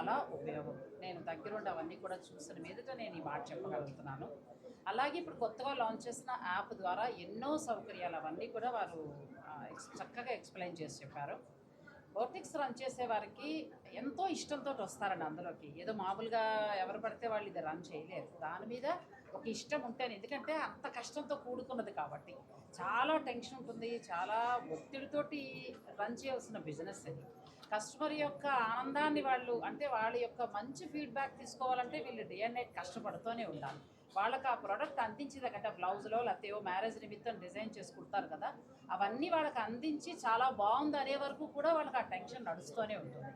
చాలా ఉపయోగం. నేను దగ్గరుండి అవన్నీ కూడా చూసిన మీదట నేను ఈ మాట చెప్పగలుగుతున్నాను. అలాగే ఇప్పుడు కొత్తగా లాంచ్ చేసిన యాప్ ద్వారా ఎన్నో సౌకర్యాలు అవన్నీ కూడా వారు చక్కగా ఎక్స్‌ప్లెయిన్ చేసి చెప్పారు. బొటిక్స్ రన్ చేసే వారికి ఎంతో ఇష్టంతోటి వస్తారండి అందులోకి. ఏదో మామూలుగా ఎవరు పడితే వాళ్ళు ఇది రన్ చేయలేరు. దాని మీద ఒక ఇష్టం ఉంటేనే, ఎందుకంటే అంత కష్టంతో కూడుకున్నది కాబట్టి. చాలా టెన్షన్ ఉంటుంది. చాలా ఒత్తిడితోటి రన్ చేయాల్సిన బిజినెస్ ఇది. కస్టమర్ యొక్క ఆనందాన్ని వాళ్ళు, అంటే వాళ్ళ యొక్క మంచి ఫీడ్‌బ్యాక్ తీసుకోవాలంటే వీళ్ళు డే అండ్ నైట్ కష్టపడుతూనే ఉండాలి. వాళ్ళకి ఆ ప్రొడక్ట్ అందించేదాకంటే బ్లౌజ్‌లో లేకపోతే ఏవో మ్యారేజ్ నిమిత్తం డిజైన్ చేసి కుడతారు కదా! అవన్నీ వాళ్ళకి అందించి చాలా బాగుంది అనే వరకు కూడా వాళ్ళకి ఆ టెన్షన్ నడుస్తూనే ఉంటుంది.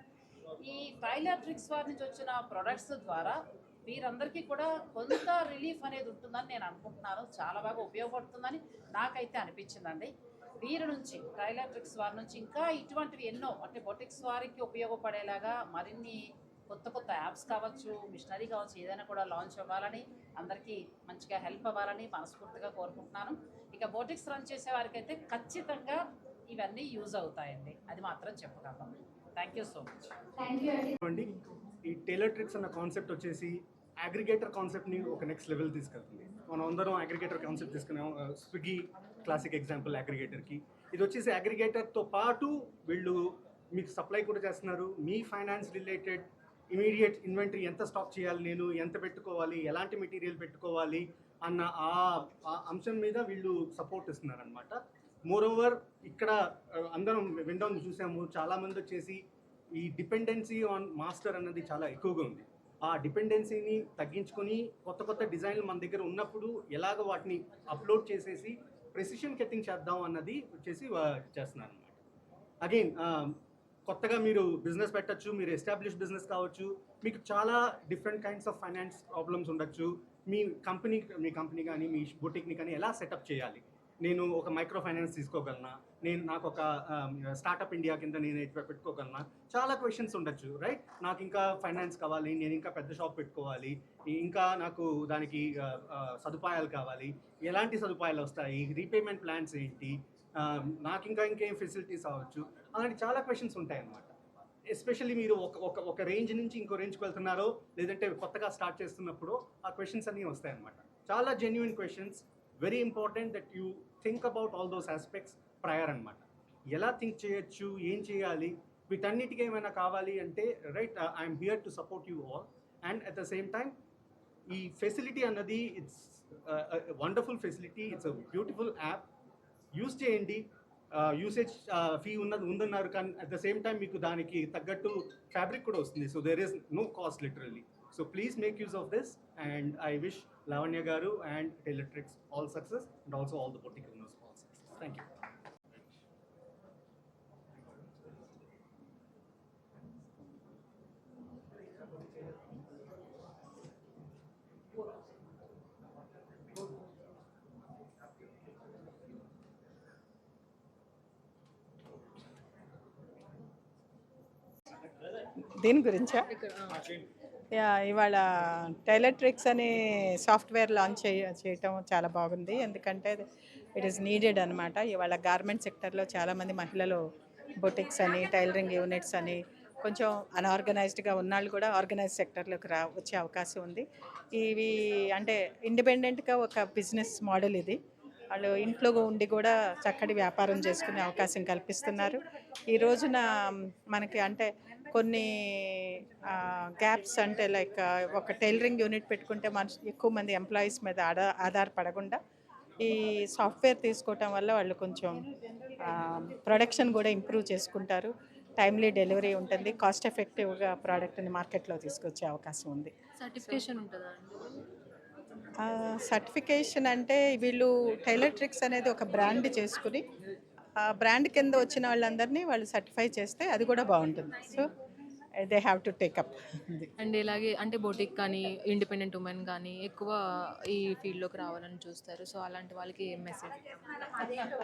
ఈ టైలర్ ట్రిక్స్ వారి నుంచి వచ్చిన ప్రొడక్ట్స్ ద్వారా వీరందరికీ కూడా కొంత రిలీఫ్ అనేది ఉంటుందని నేను అనుకుంటున్నాను. చాలా బాగా ఉపయోగపడుతుందని నాకైతే అనిపించిందండి. వీరి నుంచి, టైలర్ ట్రిక్స్ వారి నుంచి ఇంకా ఇటువంటివి ఎన్నో, అంటే బొటిక్స్ వారికి ఉపయోగపడేలాగా మరిన్ని కొత్త కొత్త యాప్స్ కావచ్చు, మిషనరీ కావచ్చు, ఏదైనా కూడా లాంచ్ అవ్వాలని, అందరికీ మంచిగా హెల్ప్ అవ్వాలని మనస్ఫూర్తిగా కోరుకుంటున్నాను. ఇక బొటిక్స్ రన్ చేసే వారికైతే ఖచ్చితంగా ఇవన్నీ యూజ్ అవుతాయండి, అది మాత్రం చెప్పగలం. Thank you so much. అండి, ఈ టైలర్ ట్రిక్స్ అన్న కాన్సెప్ట్ వచ్చేసి అగ్రిగేటర్ కాన్సెప్ట్ని ఒక నెక్స్ట్ లెవెల్ తీసుకెళ్తుంది. మనం అందరం అగ్రిగేటర్ కాన్సెప్ట్ తీసుకున్నాం. స్విగ్గీ క్లాసిక్ ఎగ్జాంపుల్ అగ్రిగేటర్కి. ఇది వచ్చేసి అగ్రిగేటర్తో పాటు వీళ్ళు మీకు సప్లై కూడా చేస్తున్నారు. మీ ఫైనాన్స్ రిలేటెడ్ ఇమీడియట్ ఇన్వెంటరీ ఎంత స్టాక్ చేయాలి, నేను ఎంత పెట్టుకోవాలి, ఎలాంటి మెటీరియల్ పెట్టుకోవాలి అన్న ఆ అంశం మీద వీళ్ళు సపోర్ట్ ఇస్తున్నారు అనమాట. మోరోవర్ ఇక్కడ అందరం విండోని చూసాము, చాలామంది వచ్చేసి ఈ డిపెండెన్సీ ఆన్ మాస్టర్ అన్నది చాలా ఎక్కువగా ఉంది. ఆ డిపెండెన్సీని తగ్గించుకొని కొత్త కొత్త డిజైన్లు మన దగ్గర ఉన్నప్పుడు ఎలాగ వాటిని అప్లోడ్ చేసేసి ప్రెసిషన్ కటింగ్ చేద్దాం అన్నది వచ్చేసి చేస్తున్నారు అనమాట. అగైన్ కొత్తగా మీరు బిజినెస్ పెట్టచ్చు, మీరు ఎస్టాబ్లిష్ బిజినెస్ కావచ్చు, మీకు చాలా different kinds of finance problems ఉండొచ్చు. మీ కంపెనీ కానీ మీ బొటిక్ని కానీ ఎలా సెటప్ చేయాలి, నేను ఒక మైక్రో ఫైనాన్స్ తీసుకోగలనా, నాకు ఒక స్టార్టప్ ఇండియా కింద నేను పెట్టుకోగలనా, చాలా క్వశ్చన్స్ ఉండొచ్చు, రైట్? నాకు ఇంకా ఫైనాన్స్ కావాలి, నేను ఇంకా పెద్ద షాప్ పెట్టుకోవాలి, ఇంకా నాకు దానికి సదుపాయాలు కావాలి, ఎలాంటి సదుపాయాలు వస్తాయి, రీపేమెంట్ ప్లాన్స్ ఏంటి, నాకు ఇంకేం ఫెసిలిటీస్ అవ్వచ్చు, అలాంటి చాలా క్వశ్చన్స్ ఉంటాయన్నమాట. ఎస్పెషల్లీ మీరు ఒక రేంజ్ నుంచి ఇంకో రేంజ్కి వెళ్తున్నారో, లేదంటే కొత్తగా స్టార్ట్ చేస్తున్నప్పుడు ఆ క్వశ్చన్స్ అన్నీ వస్తాయన్నమాట. చాలా genuine questions. Very important that you think about all those aspects prior అనమాట. ఎలా థింక్ చేయొచ్చు, ఏం చేయాలి, వీటన్నిటికీ ఏమైనా కావాలి అంటే right, I'm here to support you all. And at the same time ఈ ఫెసిలిటీ అన్నది it's wonderful facility, it's a beautiful app. Use చేయండి. యూసేజ్ ఫీ ఉందన్నారు, కానీ అట్ ద సేమ్ టైం మీకు దానికి తగ్గట్టు ఫ్యాబ్రిక్ కూడా వస్తుంది. So there is no cost literally. So please make use of this, and I wish Lavanya గారు and tailor tricks all success, and also all the boutique owners all success. Thank you. దీని గురించా? ఇవాళ tailor tricks అనే software launch చేయటం చాలా బాగుంది. ఎందుకంటే it is needed అనమాట. ఇవాళ గార్మెంట్ సెక్టర్లో చాలామంది మహిళలు బొటిక్స్ అని, టైలరింగ్ యూనిట్స్ అని, కొంచెం అన్ఆర్గనైజ్డ్గా ఉన్నాళ్ళు కూడా ఆర్గనైజ్ సెక్టర్లోకి వచ్చే అవకాశం ఉంది. ఇవి అంటే ఇండిపెండెంట్గా ఒక బిజినెస్ మోడల్ ఇది. వాళ్ళు ఇంట్లో ఉండి కూడా చక్కటి వ్యాపారం చేసుకునే అవకాశం కల్పిస్తున్నారు. ఈ రోజున మనకి అంటే కొన్ని గ్యాప్స్, అంటే లైక్ ఒక టైలరింగ్ యూనిట్ పెట్టుకుంటే ఎక్కువ మంది ఎంప్లాయీస్ మీద ఆధారపడకుండా ఈ సాఫ్ట్వేర్ తీసుకోవటం వల్ల వాళ్ళు కొంచెం ప్రొడక్షన్ కూడా ఇంప్రూవ్ చేసుకుంటారు. టైమ్లీ డెలివరీ ఉంటుంది. కాస్ట్ ఎఫెక్టివ్గా ప్రోడక్ట్ని మార్కెట్లో తీసుకొచ్చే అవకాశం ఉంది. సర్టిఫికేషన్ ఉంటుందా? సర్టిఫికేషన్ అంటే వీళ్ళు టైలర్ ట్రిక్స్ అనేది ఒక బ్రాండ్ చేసుకుని ఆ బ్రాండ్ కింద వచ్చిన వాళ్ళందరినీ వాళ్ళు సర్టిఫై చేస్తే అది కూడా బాగుంటుంది. So they have to take up. And ఇలాగే అంటే బొటిక్ కానీ ఇండిపెండెంట్ ఉమెన్ కానీ ఎక్కువ ఈ ఫీల్డ్లోకి రావాలని చూస్తారు. సో అలాంటి వాళ్ళకి ఏం మెసేజ్?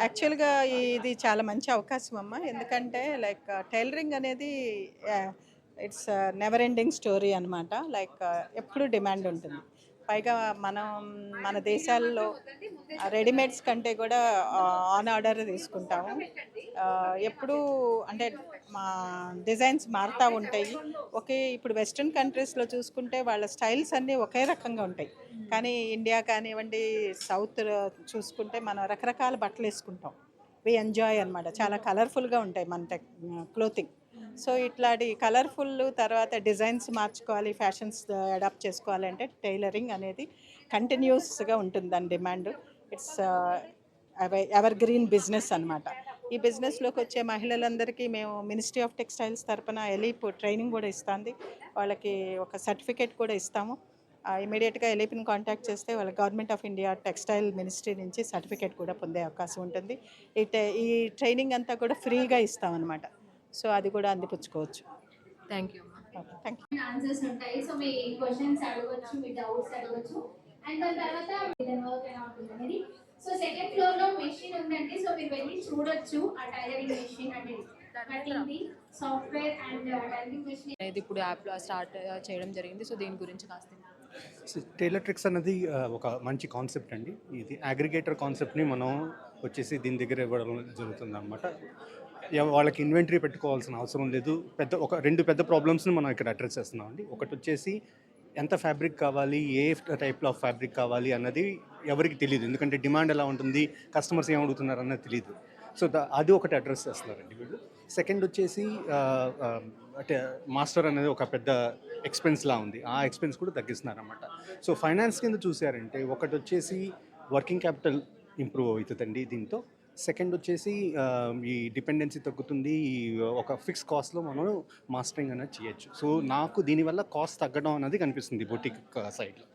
యాక్చువల్గా ఇది చాలా మంచి అవకాశం అమ్మ. ఎందుకంటే లైక్ టైలరింగ్ అనేది ఇట్స్ నెవర్ ఎండింగ్ స్టోరీ అనమాట. లైక్ ఎప్పుడు డిమాండ్ ఉంటుంది. పైగా మన దేశాల్లో రెడీమేడ్స్ కంటే కూడా ఆన్ ఆర్డర్ తీసుకుంటాము. ఎప్పుడూ అంటే మా డిజైన్స్ మారుతూ ఉంటాయి. ఇప్పుడు వెస్ట్రన్ కంట్రీస్లో చూసుకుంటే వాళ్ళ స్టైల్స్ అన్నీ ఒకే రకంగా ఉంటాయి. కానీ ఇండియా కానివ్వండి, సౌత్ చూసుకుంటే మనం రకరకాల బట్టలు వేసుకుంటాం. వి ఎంజాయ్ అనమాట. చాలా కలర్ఫుల్గా ఉంటాయి మన క్లోతింగ్. సో ఇట్లాంటి కలర్ఫుల్ తర్వాత డిజైన్స్ మార్చుకోవాలి, ఫ్యాషన్స్ అడాప్ట్ చేసుకోవాలి అంటే టైలరింగ్ అనేది కంటిన్యూస్గా ఉంటుంది దాని demand. It's ever green business అనమాట. ఈ బిజినెస్లోకి వచ్చే మహిళలందరికీ మేము మినిస్ట్రీ ఆఫ్ టెక్స్టైల్స్ తరపున ఎలీప్ ట్రైనింగ్ కూడా ఇస్తుంది. వాళ్ళకి ఒక సర్టిఫికేట్ కూడా ఇస్తాము. ఇమీడియట్గా ఎలీప్ని కాంటాక్ట్ చేస్తే వాళ్ళ government of India textile ministry నుంచి సర్టిఫికేట్ కూడా పొందే అవకాశం ఉంటుంది. ఈ ట్రైనింగ్ అంతా కూడా ఫ్రీగా ఇస్తామన్నమాట. సో అది కూడా అందిపుచ్చుకోవచ్చు. Thank you. Thank you. Answers ఉంటాయి. సో మీ క్వశ్చన్స్ అడగొచ్చు, మీ డౌట్స్ అడగొచ్చు. అండ్ దాని తర్వాత వర్క్ ఎలా ఉంటుంది అనేది. సో సెకండ్ ఫ్లోర్ లో మెషిన్ ఉందండి. సో మీరు వెళ్ళి చూడొచ్చు ఆ టైలరింగ్ మెషిన్ అంటే cutting software and tailoring machine అనేది ఇప్పుడు యాప్లో స్టార్ట్ చేయడం జరిగింది. సో దీని గురించి కాస్త టైలర్ట్రిక్స్ అన్నది ఒక మంచి కాన్సెప్ట్ అండి. ఇది అగ్రిగేటర్ కాన్సెప్ట్ని మనం వచ్చేసి దీని దగ్గర ఇవ్వడం జరుగుతుంది అనమాట. వాళ్ళకి ఇన్వెంటరీ పెట్టుకోవాల్సిన అవసరం లేదు. రెండు పెద్ద ప్రాబ్లమ్స్ని మనం ఇక్కడ అడ్రస్ చేస్తున్నాం అండి. ఒకటి వచ్చేసి ఎంత ఫ్యాబ్రిక్ కావాలి, ఏ టైప్లో ఆఫ్ ఫ్యాబ్రిక్ కావాలి అన్నది ఎవరికి తెలియదు. ఎందుకంటే డిమాండ్ ఎలా ఉంటుంది, కస్టమర్స్ ఏం అడుగుతున్నారు అన్నది తెలియదు. సో అది ఒకటి అడ్రస్ చేస్తున్నారండి వీళ్ళు. సెకండ్ వచ్చేసి అంటే మాస్టర్ అనేది ఒక పెద్ద ఎక్స్పెన్స్లా ఉంది. ఆ ఎక్స్పెన్స్ కూడా తగ్గిస్తున్నారన్నమాట. సో ఫైనాన్స్ కింద చూసారంటే ఒకటి వచ్చేసి వర్కింగ్ క్యాపిటల్ ఇంప్రూవ్ అవుతుందండి దీంతో. సెకండ్ వచ్చేసి ఈ డిపెండెన్సీ తగ్గుతుంది. ఒక ఫిక్స్ కాస్ట్లో మనం మాస్టరింగ్ అనేది చేయొచ్చు. సో నాకు దీనివల్ల కాస్ట్ తగ్గడం అనేది కనిపిస్తుంది బొటిక్ సైడ్లో.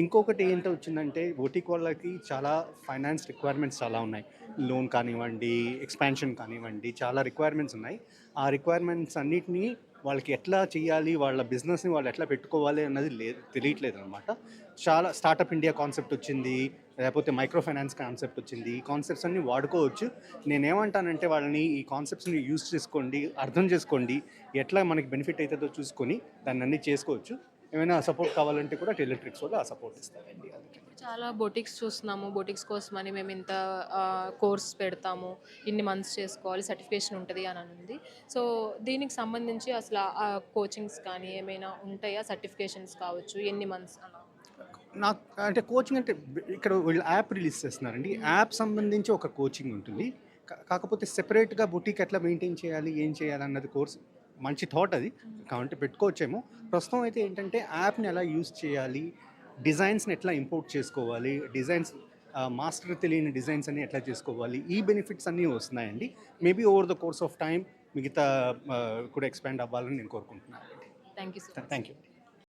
ఇంకొకటి ఏంటో వచ్చిందంటే బొటిక్ వాళ్ళకి చాలా ఫైనాన్స్ రిక్వైర్మెంట్స్ చాలా ఉన్నాయి. లోన్ కానివ్వండి, ఎక్స్పాన్షన్ కానివ్వండి, చాలా రిక్వైర్మెంట్స్ ఉన్నాయి. ఆ రిక్వైర్మెంట్స్ అన్నిటినీ వాళ్ళకి ఎట్లా చేయాలి, వాళ్ళ బిజినెస్ని వాళ్ళు ఎట్లా పెట్టుకోవాలి అన్నది తెలియట్లేదు అనమాట. చాలా స్టార్టప్ ఇండియా కాన్సెప్ట్ వచ్చింది, లేకపోతే మైక్రో ఫైనాన్స్ కాన్సెప్ట్ వచ్చింది. ఈ కాన్సెప్ట్స్ అన్నీ వాడుకోవచ్చు. నేనేమంటానంటే వాళ్ళని ఈ కాన్సెప్ట్స్ని యూజ్ చేసుకోండి, అర్థం చేసుకోండి, ఎట్లా మనకి బెనిఫిట్ అవుతుందో చూసుకొని దాన్ని అన్నీ చేసుకోవచ్చు. ఏమైనా సపోర్ట్ కావాలంటే కూడా టైలర్ట్రిక్స్ వాళ్ళు ఆ సపోర్ట్ ఇస్తారండి. చాలా బొటిక్స్ చూస్తున్నాము. బొటిక్స్ కోసమని మేము ఇంత కోర్స్ పెడతాము, ఇన్ని మంత్స్ చేసుకోవాలి, సర్టిఫికేషన్ ఉంటుంది అని ఉంది. సో దీనికి సంబంధించి అసలు ఆ కోచింగ్స్ కానీ ఏమైనా ఉంటాయా? సర్టిఫికేషన్స్ కావచ్చు, ఎన్ని మంత్స్ అలా? నాకు అంటే కోచింగ్ అంటే ఇక్కడ వీళ్ళు యాప్ రిలీజ్ చేస్తున్నారండి. యాప్ సంబంధించి ఒక కోచింగ్ ఉంటుంది. కాకపోతే సెపరేట్గా బొటిక్ ఎట్లా మెయింటైన్ చేయాలి, ఏం చేయాలి అన్నది కోర్స్ మంచి థాట్ అది, కాబట్టి పెట్టుకోవచ్చేమో. ప్రస్తుతం అయితే ఏంటంటే యాప్ని ఎలా యూజ్ చేయాలి, డిజైన్స్ని ఎట్లా ఇంపోర్ట్ చేసుకోవాలి, డిజైన్స్ మాస్టర్ తెలియని డిజైన్స్ అన్ని ఎట్లా చేసుకోవాలి, ఈ బెనిఫిట్స్ అన్నీ వస్తున్నాయండి. Maybe over the course of time మిగతా కూడా ఎక్స్పాండ్ అవ్వాలని నేను కోరుకుంటున్నాను. Thank you. Thank you.